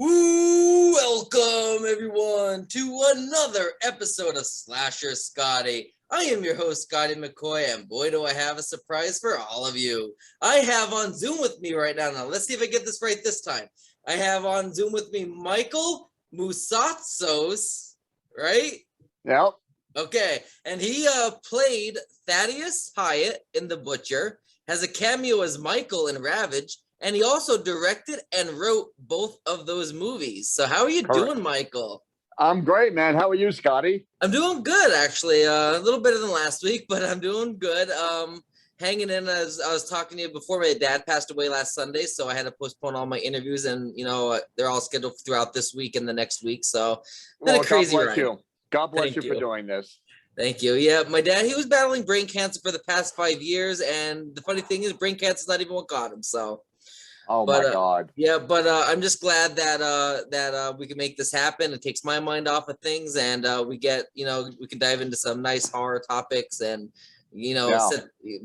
Welcome everyone to another episode of Slasher Scotty. I am your host, Scotty McCoy, and boy, do I have a surprise for all of you. I have on Zoom with me right now. Now, let's see if I get this right this time. I have on Zoom with me Michael Moutsatsos, right? Yep. Okay, and he played Thaddeus Hyatt in The Butcher, has a cameo as Michael in Ravage, and he also directed and wrote both of those movies. So how are you doing, Michael? I'm great, man. How are you, Scotty? I'm doing good, actually. A little better than last week, but I'm doing good. Hanging in as I was talking to you before. My dad passed away last Sunday, so I had to postpone all my interviews, and they're all scheduled throughout this week and the next week. So been a crazy ride. God bless you for doing this. Thank you. Yeah, my dad, he was battling brain cancer for the past 5 years, and the funny thing is, brain cancer is not even what got him. So. Oh my God. Yeah, but I'm just glad that we can make this happen. It takes my mind off of things, and we get we can dive into some nice horror topics, and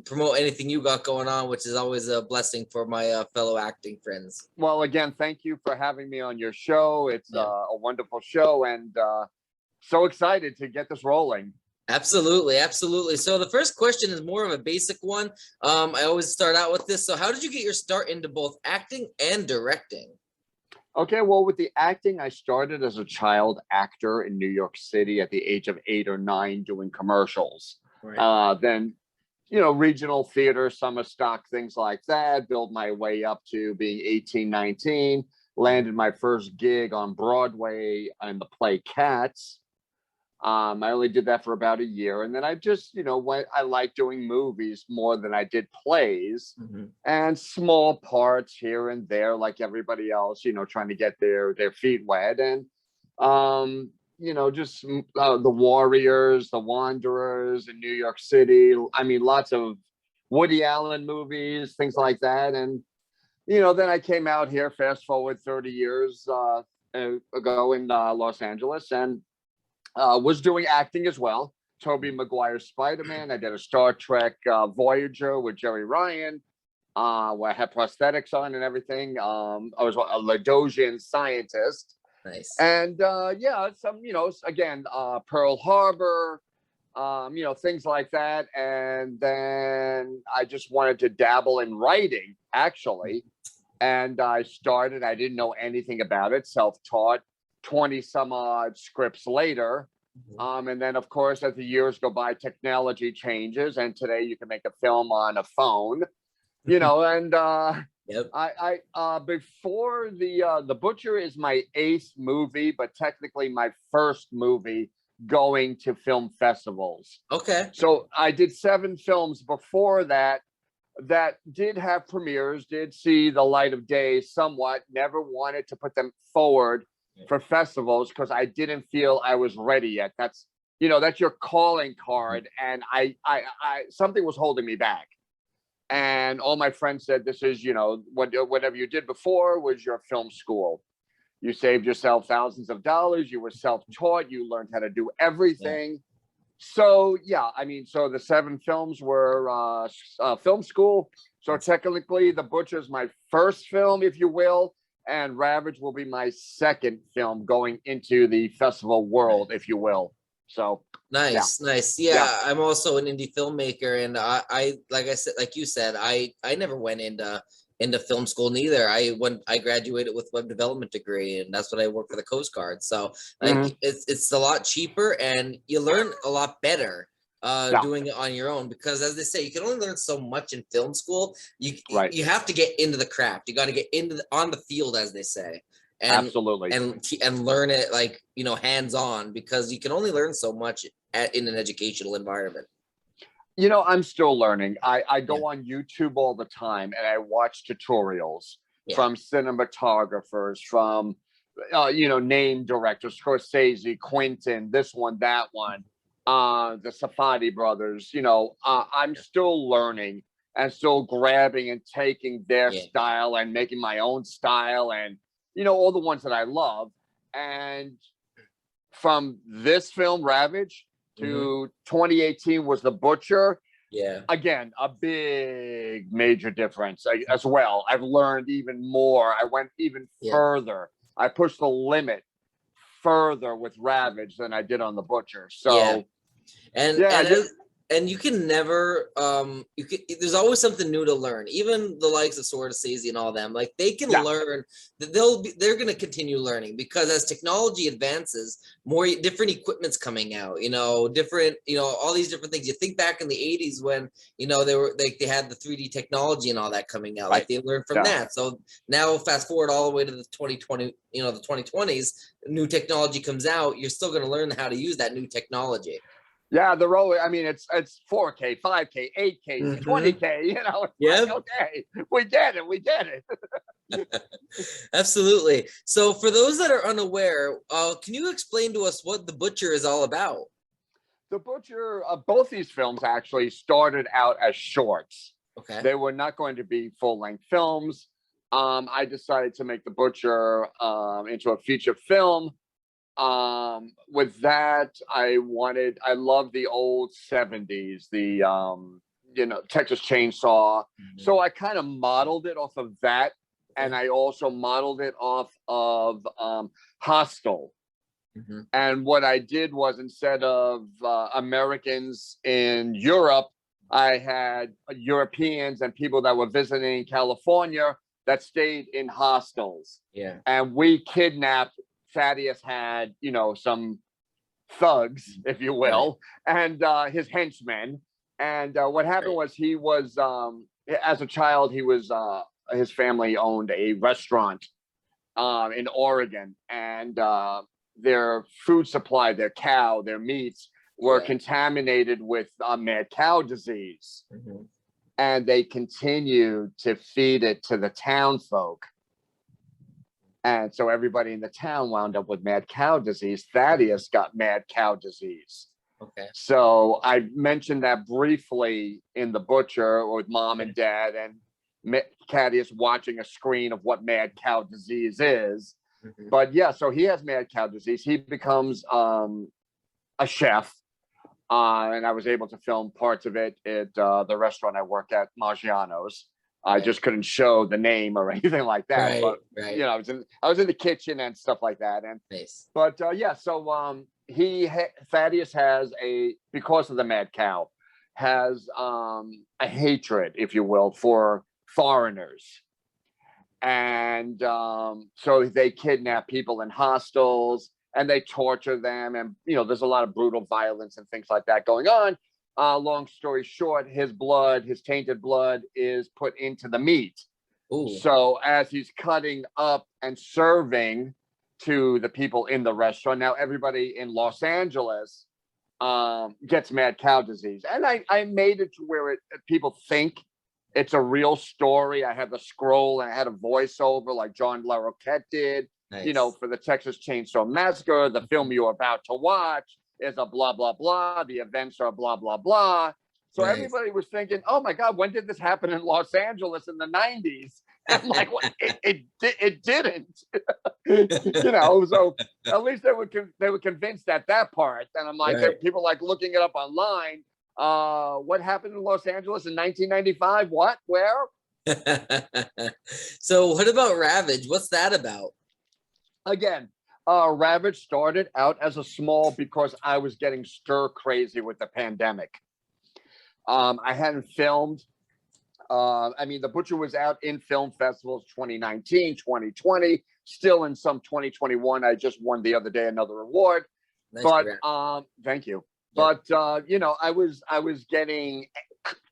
promote anything you got going on, which is always a blessing for my fellow acting friends. Well, again, thank you for having me on your show. It's a wonderful show, and so excited to get this rolling. Absolutely. So the first question is more of a basic one. I always start out with this. So how did you get your start into both acting and directing? Okay, well, with the acting, I started as a child actor in New York City at the age of 8 or 9 doing commercials. Right. Then, regional theater, summer stock, things like that, build my way up to being 18, 19, landed my first gig on Broadway in the play Cats. I only did that for about a year, and then I just, I like doing movies more than I did plays, and small parts here and there, like everybody else, trying to get their feet wet, and just the Warriors, the Wanderers in New York City. I mean, lots of Woody Allen movies, things like that, and then I came out here. Fast forward 30 years ago in Los Angeles, and was doing acting as well. Tobey Maguire's Spider-Man. I did a Star Trek Voyager with Jerry Ryan, where I had prosthetics on and everything. I was a Ladosian scientist. Nice. And some, again, Pearl Harbor, things like that. And then I just wanted to dabble in writing, actually. And I didn't know anything about it, self-taught. 20 some odd scripts later. And then, of course, as the years go by, technology changes. And today you can make a film on a phone, and yep. I before The Butcher is my 8th movie, but technically my first movie going to film festivals. Okay. So I did 7 films before that did have premieres, did see the light of day somewhat, never wanted to put them forward for festivals because I didn't feel I was ready yet. That's your calling card, and I something was holding me back. And all my friends said, this is whatever you did before was your film school. You saved yourself thousands of dollars. You were self-taught. You learned how to do everything. Yeah. So so the 7 films were film school. So technically, The Butcher is my first film, if you will. And Ravage will be my second film going into the festival world, if you will. So nice. Yeah, I'm also an indie filmmaker, and I like you said, I never went into film school neither. I graduated with web development degree, and that's what I work for the Coast Guard. So it's a lot cheaper, and you learn a lot better. Doing it on your own, because as they say, you can only learn so much in film school. You have to get into the craft. You got to get on the field, as they say, and absolutely, and learn it hands on, because you can only learn so much in an educational environment. I'm still learning. I go on YouTube all the time, and I watch tutorials from cinematographers, from name directors, Scorsese, Quentin, this one, that one. The Safdie brothers, I'm still learning and still grabbing and taking their style and making my own style, and all the ones that I love. And from this film Ravage to 2018 was The Butcher. Yeah. Again, a big major difference as well. I've learned even more. I went even further. I pushed the limit further with Ravage than I did on the Butcher. So Yeah. And yeah, and you can never there's always something new to learn. Even the likes of Sword of Sazi and all them, like they can learn that they're going to continue learning, because as technology advances, more different equipment's coming out, different, all these different things. You think back in the 80s when, they had the 3D technology and all that coming out, like they learned from that. So now fast forward all the way to the 2020, the 2020s, new technology comes out, you're still going to learn how to use that new technology. Yeah, the roller. I mean, it's 4K, 5K, 8K, 20K. Yeah. Like, okay, we did it. Absolutely. So, for those that are unaware, can you explain to us what The Butcher is all about? The Butcher. Both these films actually started out as shorts. Okay. They were not going to be full-length films. I decided to make The Butcher into a feature film. With that, I love the old 70s, the Texas Chainsaw. So I kind of modeled it off of that, and I also modeled it off of Hostel. And what I did was, instead of Americans in Europe, I had Europeans and people that were visiting California that stayed in hostels. Yeah. And we kidnapped. Thaddeus had, some thugs, if you will, and his henchmen. And what happened was, he was, as a child, his family owned a restaurant in Oregon, and their food supply, their meats were contaminated with mad cow disease. And they continued to feed it to the town folk. And so everybody in the town wound up with mad cow disease. Thaddeus got mad cow disease. Okay. So I mentioned that briefly in The Butcher with Mom and Dad, and Thaddeus watching a screen of what mad cow disease is. But yeah, so he has mad cow disease. He becomes a chef. And I was able to film parts of it at the restaurant I work at, Maggiano's. I just couldn't show the name or anything like that. But I was in the kitchen and stuff like that. And but so Thaddeus has because of the mad cow, has a hatred, if you will, for foreigners. And so they kidnap people in hostels and they torture them, and there's a lot of brutal violence and things like that going on. Long story short, his tainted blood is put into the meat. Ooh. So as he's cutting up and serving to the people in the restaurant, now everybody in Los Angeles gets mad cow disease. And I made it to where people think it's a real story. I had the scroll and I had a voiceover like John LaRoquette did, for the Texas Chainsaw Massacre, the film you're about to watch is a blah, blah, blah. The events are blah, blah, blah. So everybody was thinking, oh my God, when did this happen in Los Angeles in the 90s? And I'm like, well, it didn't. So at least they were convinced at that part. And I'm like, people like looking it up online. What happened in Los Angeles in 1995? What? Where? So what about Ravage? What's that about? Again, Ravage started out as a small, because I was getting stir crazy with the pandemic. I hadn't filmed. The Butcher was out in film festivals 2019, 2020, still in some 2021. I just won the other day another award. Thank you. Yeah. But I was getting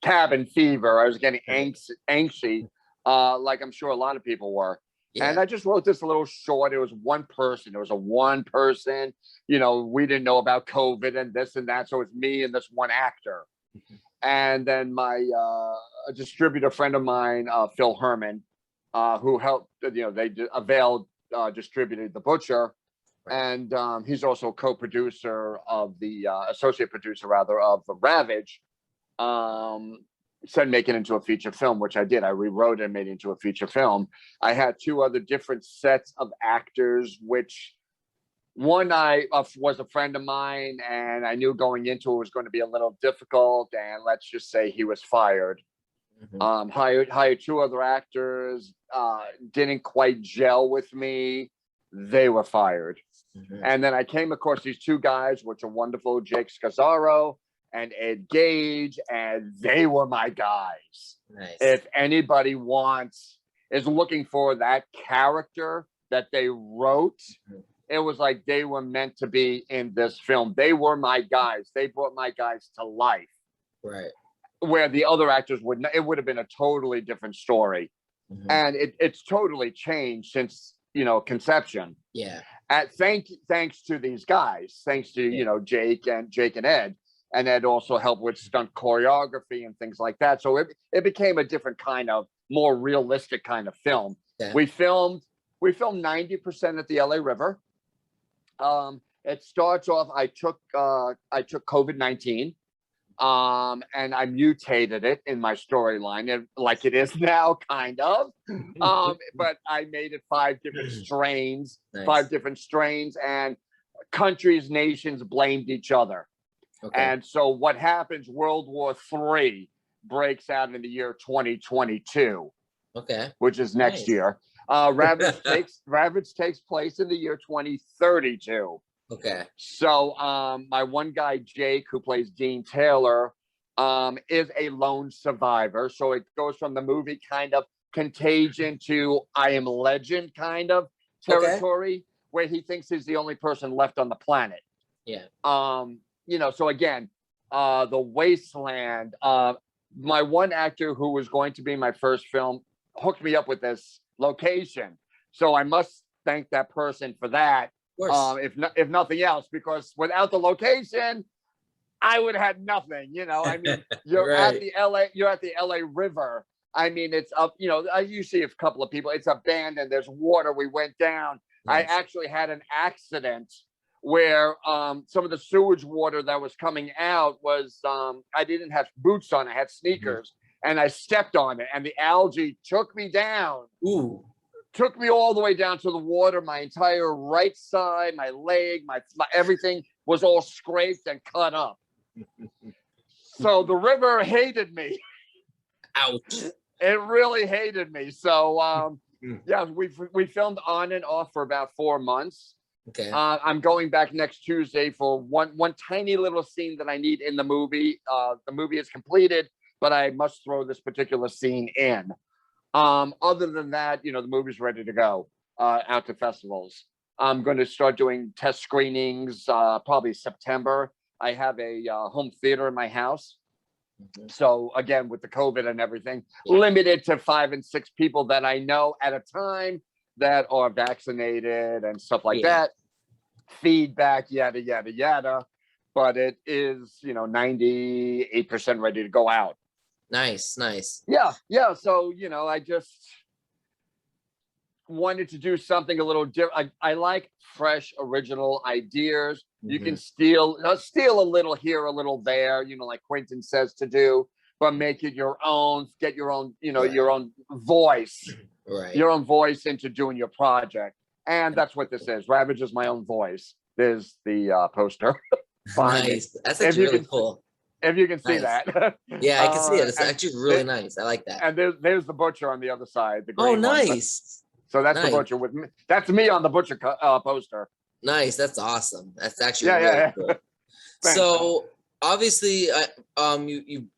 cabin fever. I was getting anxious, like I'm sure a lot of people were. Yeah. And I just wrote this little short. It was one person. It was a one person. We didn't know about COVID and this and that. So it's me and this one actor. And then my a distributor friend of mine, Phil Herman, who helped, distributed The Butcher. And he's also co-producer of the associate producer, rather, of the Ravage. Said make it into a feature film, which I did. I rewrote it and made it into a feature film. I had two other different sets of actors, which one was a friend of mine, and I knew going into it was going to be a little difficult. And let's just say he was fired. Hired two other actors, didn't quite gel with me. they were fired. And then I came across these two guys, which are wonderful, Jake Scazzaro and Ed Gage, and they were my guys. Nice. If anybody is looking for that character that they wrote, it was like they were meant to be in this film. They were my guys. They brought my guys to life. Right. Where the other actors it would have been a totally different story. And it's totally changed since, conception. Yeah. Thanks to these guys, thanks to, Jake and Ed. And Ed also helped with stunt choreography and things like that. So it became a different kind of more realistic kind of film. Yeah. We filmed 90% at the LA River. It starts off, I took COVID-19. And I mutated it in my storyline, like it is now, kind of. But I made it 5 different strains, nice. 5 different strains, and countries, nations blamed each other. Okay. And so what happens? World War III breaks out in the year 2022. Okay. Which is next year. Ravage takes place in the year 2032. Okay. So my one guy, Jake, who plays Dean Taylor, is a lone survivor. So it goes from the movie kind of Contagion to I Am Legend kind of territory, where he thinks he's the only person left on the planet. Yeah. So again, The Wasteland, my one actor who was going to be my first film hooked me up with this location. So I must thank that person for that. If nothing else, because without the location, I would have had nothing. I mean, you're right. You're at the LA River. I mean, it's up. You see a couple of people. It's abandoned. There's water. We went down. Nice. I actually had an accident where some of the sewage water that was coming out was I didn't have boots on. I had sneakers, and I stepped on it, and the algae took me down. Ooh. Took me all the way down to the water. My entire right side, my leg, my everything was all scraped and cut up. So the river hated me. Ouch. It really hated me. So yeah, we filmed on and off for about 4 months. Okay. I'm going back next Tuesday for one tiny little scene that I need in the movie. The movie is completed, but I must throw this particular scene in. Other than that, the movie's ready to go out to festivals. I'm going to start doing test screenings probably September. I have a home theater in my house. So again, with the COVID and everything, limited to 5 and 6 people that I know at a time that are vaccinated and stuff like that. Feedback, yada, yada, yada. But it is, 98% ready to go out. Nice. Yeah. So, I just wanted to do something a little different. I like fresh, original ideas. You can steal a little here, a little there, like Quentin says to do, but make it your own, get your own, your own voice, your own voice into doing your project. And that's what this is. Ravage is my own voice. There's the poster. Nice. That's actually really cool. If you can see that. Yeah, I can see it. It's actually really nice. I like that. And there's the butcher on the other side. Oh, nice. So that's the butcher with me. That's me on the butcher poster. Nice. That's awesome. That's actually really cool. So obviously, you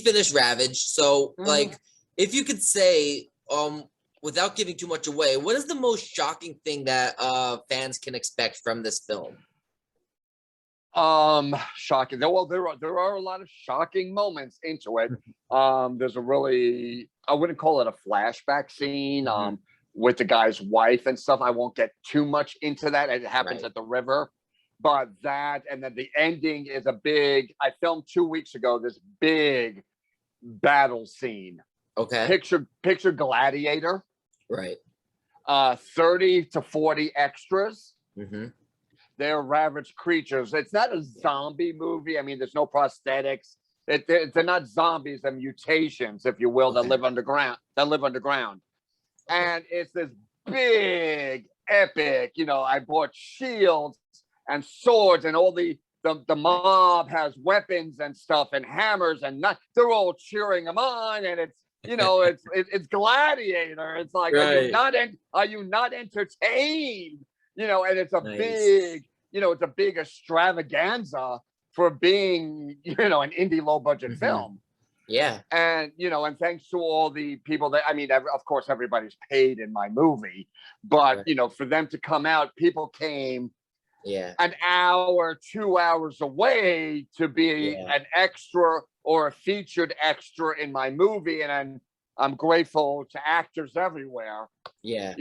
finished Ravage. So like, if you could say, without giving too much away, what is the most shocking thing that fans can expect from this film? Shocking. Well, there are a lot of shocking moments into it. There's a really, I wouldn't call it a flashback scene with the guy's wife and stuff. I won't get too much into that. It happens at the river, but that, and then the ending is I filmed 2 weeks ago, this big battle scene. Okay. Picture Gladiator. Right. 30 to 40 extras. They're ravaged creatures. It's not a zombie movie. I mean, there's no prosthetics. They're not zombies. They're mutations, if you will, that live underground. And it's this big, epic. I bought shields and swords, and all the mob has weapons and stuff and hammers, and they're all cheering them on, and it's Gladiator. It's like, Right. are you not entertained? And it's a Nice. big, it's a big extravaganza for being, an indie low budget film. Yeah. And, and thanks to all the people that, of course, everybody's paid in my movie, but, for them to come out, people came an hour, 2 hours away to be an extra or a featured extra in my movie. And I'm grateful to actors everywhere. Yeah.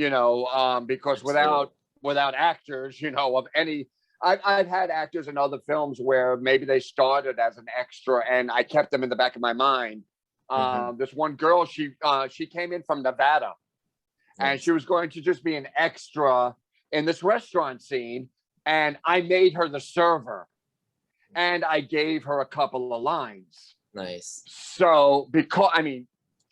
Because without actors, of any, I've had actors in other films where maybe they started as an extra and I kept them in the back of my mind. This one girl, she came in from Nevada and she was going to just be an extra in this restaurant scene. And I made her the server and I gave her a couple of lines. Nice. So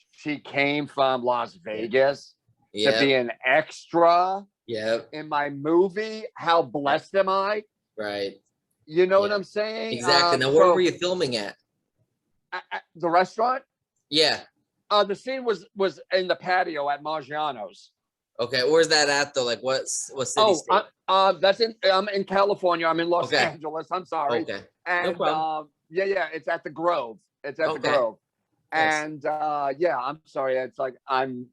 she came from Las Vegas to be an extra in my movie. How blessed am I? Right. You know what I'm saying? Exactly. Now, where were you filming at? The restaurant? Yeah. The scene was in the patio at Maggiano's. Okay, where's that at though? Like what city? I'm in California. I'm in Los Angeles. I'm sorry. Okay. And no problem. It's at the Grove. It's at the Grove. Nice. And I'm sorry. It's like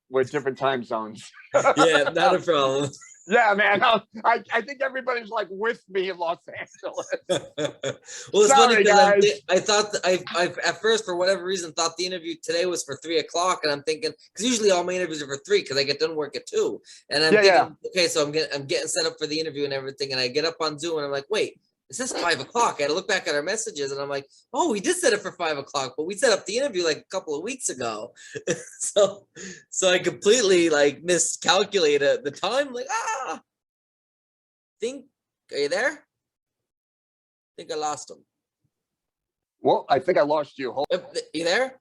we're different time zones. Yeah, not a problem. Yeah, man. I think everybody's like with me in Los Angeles. Well, it's funny because I thought I at first, for whatever reason, thought the interview today was for 3 o'clock, and I'm thinking, because usually all my interviews are for 3 because I get done work at 2, and I'm thinking, okay, so I'm getting set up for the interview and everything, and I get up on Zoom and I'm like, wait, it says 5 o'clock. I had to look back at our messages and I'm like, oh, we did set it for 5 o'clock, but we set up the interview like a couple of weeks ago. so I completely like miscalculated the time. Like, are you there? I think I lost him. Well, I think I lost you. You there?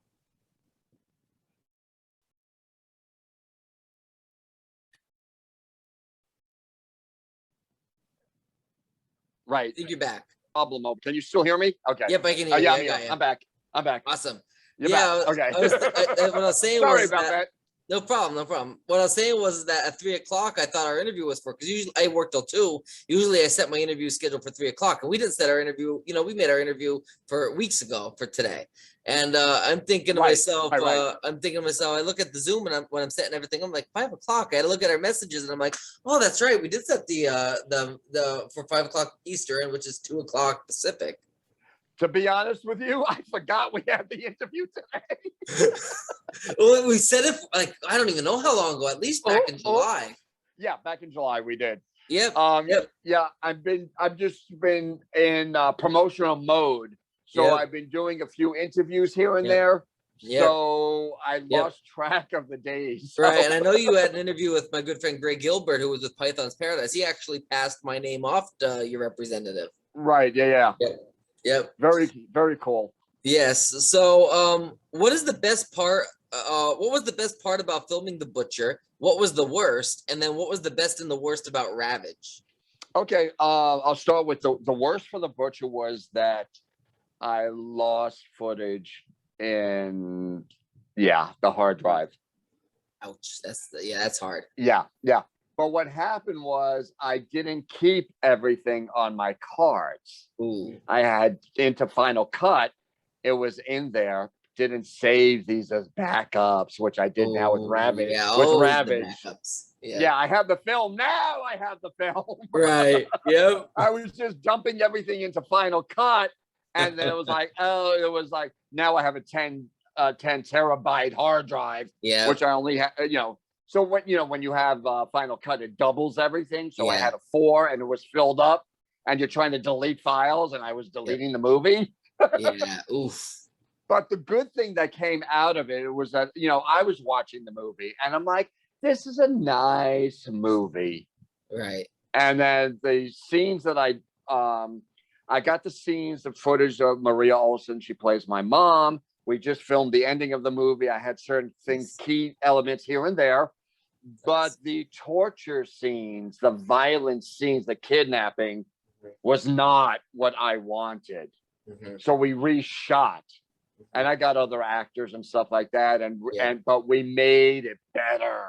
Right. I think you're back. Problem. Can you still hear me? Okay. Yep, I can hear you. I'm back. Awesome. You're back. Okay. What I was saying Sorry was about that. No problem. What I was saying was that at 3 o'clock, I thought our interview was for, because usually I work till 2. Usually I set my interview schedule for 3 o'clock, and we didn't set our interview. We made our interview for weeks ago for today. And I'm thinking to myself, I look at the Zoom and when I'm setting everything, I'm like 5 o'clock. I had to look at our messages and I'm like, oh, that's right. We did set the for 5 o'clock Eastern, which is 2 o'clock Pacific. To be honest with you, I forgot we had the interview today. Well, we said it like, I don't even know how long ago, at least back in July. Yeah, back in July we did. Yep. Yeah, I've just been in promotional mode. So I've been doing a few interviews here and there. So I lost track of the days. Right. And I know you had an interview with my good friend Greg Gilbert, who was with Python's Paradise. He actually passed my name off to your representative. Right. Yeah. Yep. Very, very cool. Yes. So what is the best part? What was the best part about filming The Butcher? What was the worst? And then what was the best and the worst about Ravage? Okay. I'll start with the worst for The Butcher was that I lost footage in the hard drive. Ouch. That's hard. Yeah. But what happened was I didn't keep everything on my cards. Ooh. I had into Final Cut. It was in there. Didn't save these as backups, which I did now with Ravage. Yeah, I have the film now. I have the film. Right. Yep. I was just dumping everything into Final Cut, and then it was like, now I have a 10 terabyte hard drive. Yeah. Which I only have. So when you have Final Cut, it doubles everything. So I had a 4, and it was filled up, and you're trying to delete files, and I was deleting the movie. Yeah. Oof. But the good thing that came out of it was that, I was watching the movie and I'm like, this is a nice movie. Right. And then the scenes that I got the scenes, the footage of Maria Olsen. She plays my mom. We just filmed the ending of the movie. I had certain things, key elements here and there. But the torture scenes, the violent scenes, the kidnapping was not what I wanted. So we reshot. and I got other actors and stuff like that, but we made it better.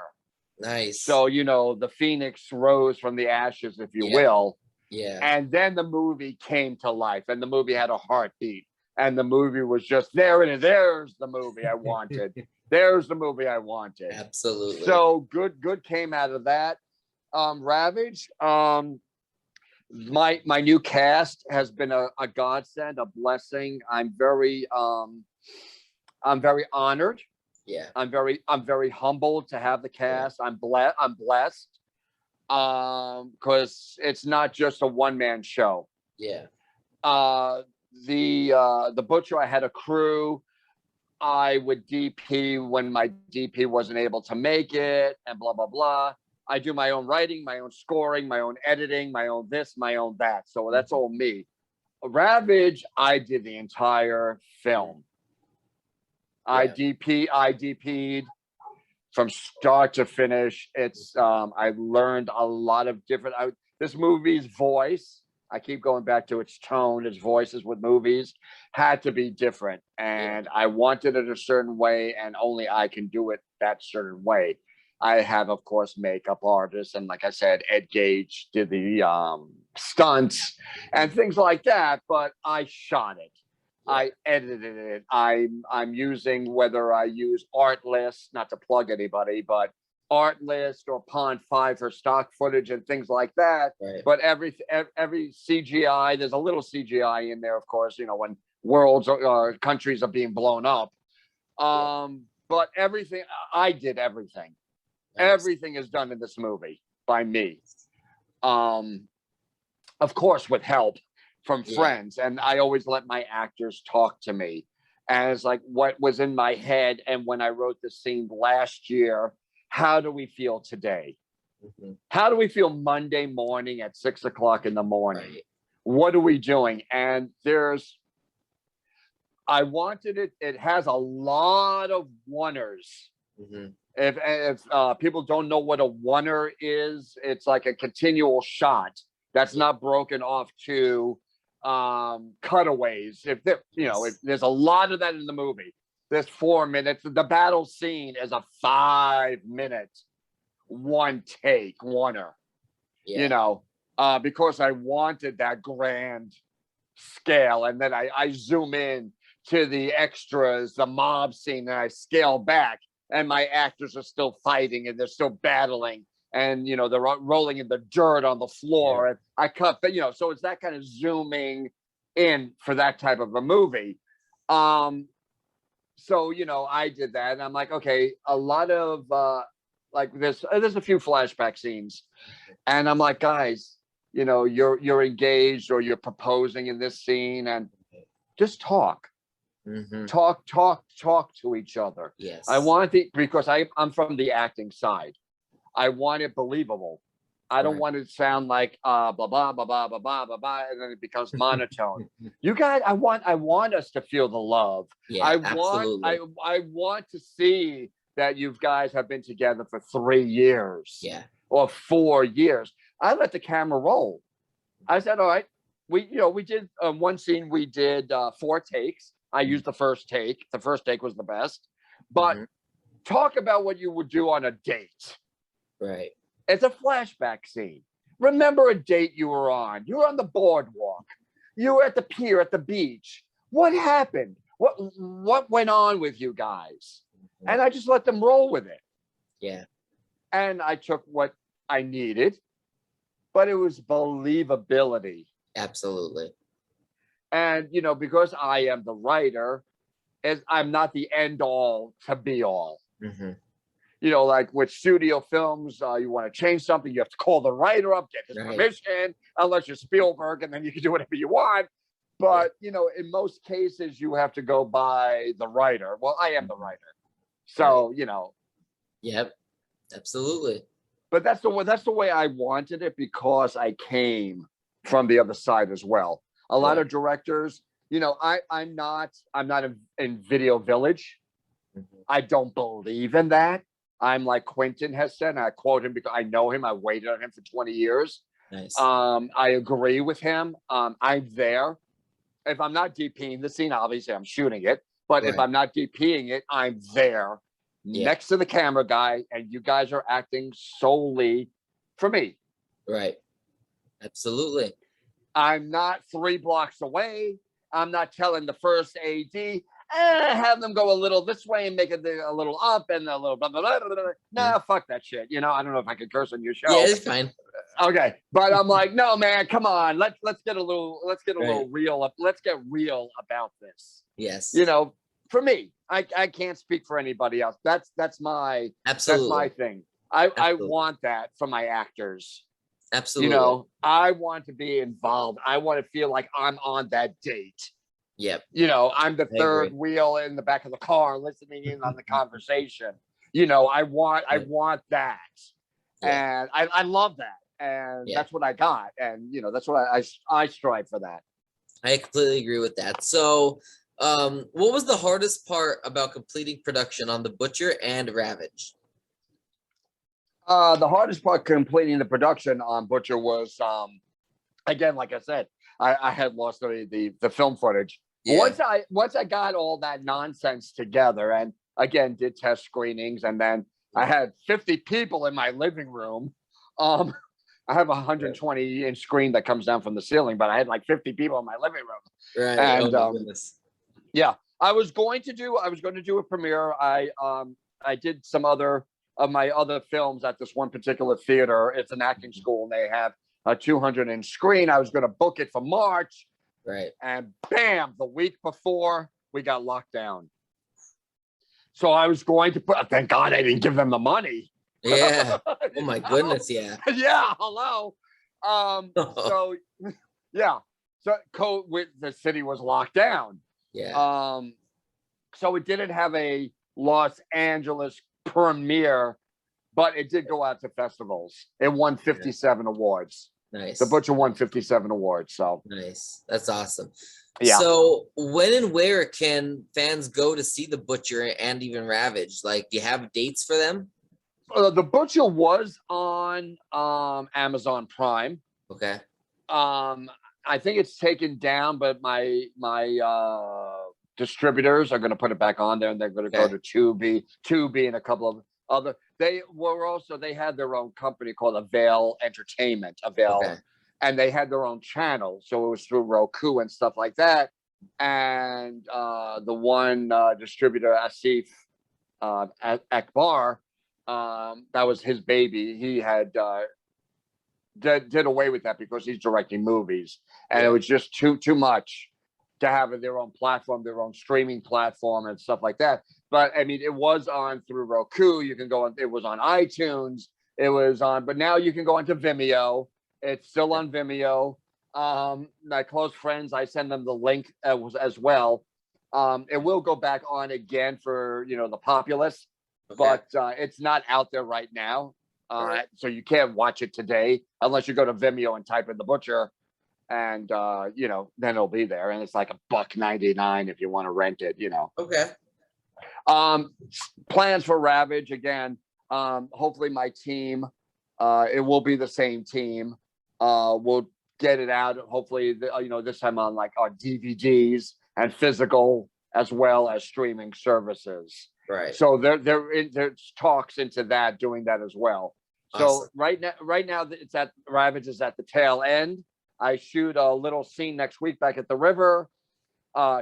Nice. So, you know, the phoenix rose from the ashes, if you will. Yeah. And then the movie came to life, and the movie had a heartbeat, and the movie was just there. And there's the movie I wanted. There's the movie I wanted. Absolutely. So good came out of that. Ravage. My new cast has been a godsend, a blessing. I'm very honored. Yeah. I'm very humbled to have the cast. I'm blessed. Because it's not just a one-man show. Yeah. The Butcher, I had a crew. I would DP when my DP wasn't able to make it, and blah blah blah. I do my own writing, my own scoring, my own editing, my own this, my own that. So that's all me. Ravage, I did the entire film. I DP'd from start to finish. It's I learned a lot of different. This movie's voice, I keep going back to its tone. Its voices with movies had to be different, and I wanted it a certain way, and only I can do it that certain way. I have, of course, makeup artists, and like I said, Ed Gage did the stunts and things like that. But I shot it. I edited it. I'm using, whether I use Artlist, not to plug anybody, but Artlist or Pond5 for stock footage and things like that. Right. But every CGI, there's a little CGI in there, of course, you know, when worlds or countries are being blown up. But everything, I did everything. Nice. Everything is done in this movie by me. Of course, with help from friends, and I always let my actors talk to me as like what was in my head. And when I wrote the scene last year, how do we feel today? How do we feel Monday morning at 6 o'clock in the morning? Right. What are we doing? And I wanted it. It has a lot of oneers. If people don't know what a oneer is, it's like a continual shot that's not broken off to cutaways. If there's a lot of that in the movie. There's 4 minutes. The battle scene is a 5-minute one take oneer. You know, because I wanted that grand scale, and then I zoom in to the extras, the mob scene, and I scale back, and my actors are still fighting and they're still battling, and you know they're rolling in the dirt on the floor, and I cut, but you know, so it's that kind of zooming in for that type of a movie. So you know, I did that, and I'm like, okay, a lot of like there's a few flashback scenes, and I'm like, guys, you know, you're engaged or you're proposing in this scene, and just talk. Talk to each other. Yes. I want because I'm from the acting side. I want it believable. I don't want it to sound like blah blah blah blah blah blah blah blah, and then it becomes monotone. You guys, I want us to feel the love. Yeah, absolutely. I want to see that you guys have been together for 3 years. Yeah. Or 4 years. I let the camera roll. I said, all right, we did one scene, we did 4 takes. I used the first take. The first take was the best. But talk about what you would do on a date. Right. It's a flashback scene. Remember a date you were on. You were on the boardwalk. You were at the pier, at the beach. What happened? What went on with you guys? And I just let them roll with it. Yeah. And I took what I needed, but it was believability. Absolutely. And, you know, because I am the writer, I'm not the end all to be all. You know, like with studio films, you want to change something, you have to call the writer up, get his permission, unless you're Spielberg, and then you can do whatever you want. But, you know, in most cases, you have to go by the writer. Well, I am the writer. So, you know. Yep, absolutely. But that's the way I wanted it, because I came from the other side as well. A lot of directors, you know, I'm not in Video Village. I don't believe in that. I'm like Quentin has said, and I quote him because I know him. I waited on him for 20 years. Nice. I agree with him. I'm there. If I'm not DPing the scene, obviously I'm shooting it. But if Right. I'm not DPing it, I'm there next to the camera guy, and you guys are acting solely for me. Right. Absolutely. I'm not 3 blocks away. I'm not telling the first AD, have them go a little this way and make it a little up and a little blah, blah, blah, blah, blah. Nah, fuck that shit. You know, I don't know if I can curse on your show. Yeah, it's fine. Okay. But I'm like, no, man, come on. Let's get a little Right. real up. Let's get real about this. Yes. You know, for me, I can't speak for anybody else. That's my Absolutely. thing. I Absolutely. want that from my actors. Absolutely. You know, I want to be involved. I want to feel like I'm on that date. Yep. You know, I'm the I third agree. wheel in the back of the car listening in on the conversation. You know, I want that. Yeah. And I love that. And Yeah. that's what I got. And, you know, that's what I strive for that. I completely agree with that. So, what was the hardest part about completing production on The Butcher and Ravage? The hardest part completing the production on Butcher was, again, like I said, I had lost the film footage. Yeah. Once I got all that nonsense together, and again did test screenings, and then I had 50 people in my living room. I have a 120-inch screen that comes down from the ceiling, but I had like 50 people in my living room. Right. And oh my goodness. yeah, I was going to do a premiere. I did some other of my other films at this one particular theater. It's an acting school, and they have a 200-inch screen. I was going to book it for March. Right. And bam, the week before, we got locked down. So I was going to thank God I didn't give them the money. Yeah. Oh my goodness. Yeah. Yeah. Hello. So yeah. So the city was locked down. Yeah. So it didn't have a Los Angeles premiere, but it did go out to festivals. It won 57 awards. Nice. The Butcher won 57 awards. So nice. That's awesome. Yeah. So when and where can fans go to see The Butcher and even Ravage? Like, do you have dates for them? The Butcher was on Amazon Prime. Okay. I think it's taken down, but my distributors are going to put it back on there, and they're going to go to Tubi, and a couple of other. They had their own company called Avail Entertainment, and they had their own channel, so it was through Roku and stuff like that. And the one distributor, Asif Akbar, that was his baby. He had did away with that because he's directing movies, and it was just too much to have their own platform, their own streaming platform, and stuff like that. But I mean, it was on through Roku. You can go on. It was on iTunes. It was on, but now you can go onto Vimeo. It's still on Vimeo. My close friends, I send them the link as well. It will go back on again for the populace, but it's not out there right now. So you can't watch it today unless you go to Vimeo and type in The Butcher, and then it'll be there, and it's like $1.99 if you want to rent it. Okay. Plans for Ravage again. Hopefully my team, it will be the same team. We'll get it out. Hopefully, this time on DVDs and physical as well as streaming services. Right. So there's talks into that, doing that as well. Awesome. So right now it's at Ravage is at the tail end. I shoot a little scene next week back at the river.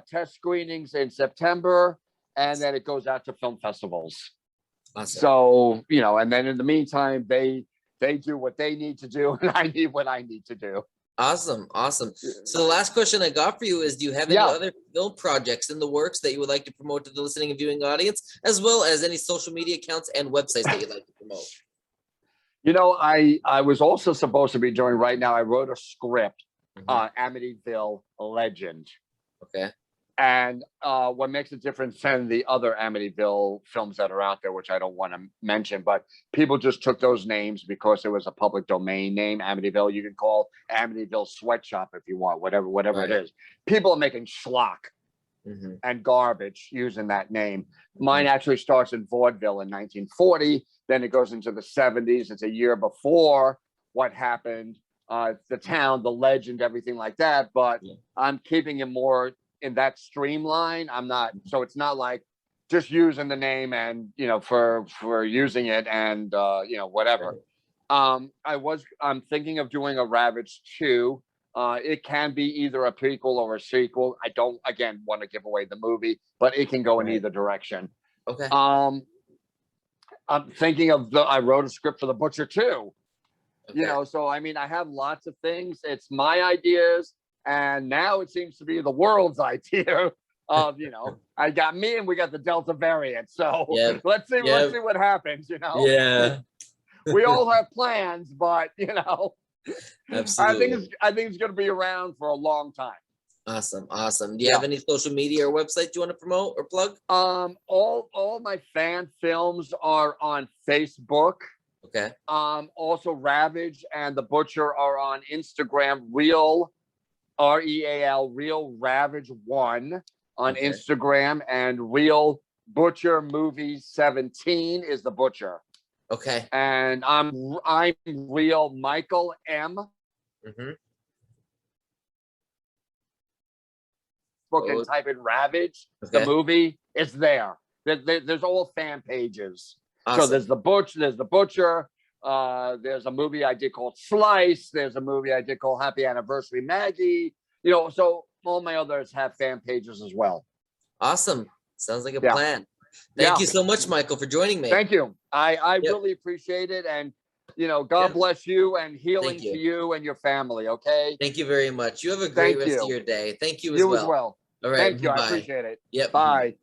Test screenings in September, and then it goes out to film festivals. Awesome. So and then in the meantime, they do what they need to do, and I need what I need to do. Awesome. So the last question I got for you is, do you have any other film projects in the works that you would like to promote to the listening and viewing audience, as well as any social media accounts and websites that you'd like to promote? I was also supposed to be doing right now. I wrote a script, Amityville Legend. Okay. And what makes it different than the other Amityville films that are out there, which I don't want to mention, but people just took those names because it was a public domain name. Amityville, you can call Amityville Sweatshop if you want, whatever it is. People are making schlock and garbage using that name. Mine actually starts in vaudeville in 1940. Then it goes into the 70s. It's a year before what happened, the town, the legend, everything like that. But I'm keeping it more in that streamline. I'm not, so it's not like just using the name and, you know, for using it and, you know, whatever. I'm thinking of doing a Ravage 2. It can be either a prequel or a sequel. I don't, again, want to give away the movie, but it can go in either direction. Okay. I'm thinking of I wrote a script for The Butcher too. Okay. You know, so I mean, I have lots of things. It's my ideas, and now it seems to be the world's idea of, you know, I got me and we got the Delta variant. So let's see what happens, you know. Yeah. We all have plans, but you know, absolutely. I think it's gonna be around for a long time. Awesome. Awesome. Do you have any social media or website you want to promote or plug? All my fan films are on Facebook. Okay. Also Ravage and The Butcher are on Instagram, Real REAL, Real Ravage 1 on Instagram, and Real Butcher Movie 17 is The Butcher. Okay. And I'm Real Michael M. Book and type in Ravage, the movie, it's there. There's all fan pages. Awesome. So there's the Butcher. There's a movie I did called Slice. There's a movie I did called Happy Anniversary Maggie. You know, so all my others have fan pages as well. Awesome. Sounds like a plan. Thank you so much, Michael, for joining me. Thank you. I really appreciate it. And, you know, God bless you and healing to you and your family. Okay. Thank you very much. You have a great rest of your day. Thank you as well. You as well. All right. Thank you. I appreciate it. Yep. Bye.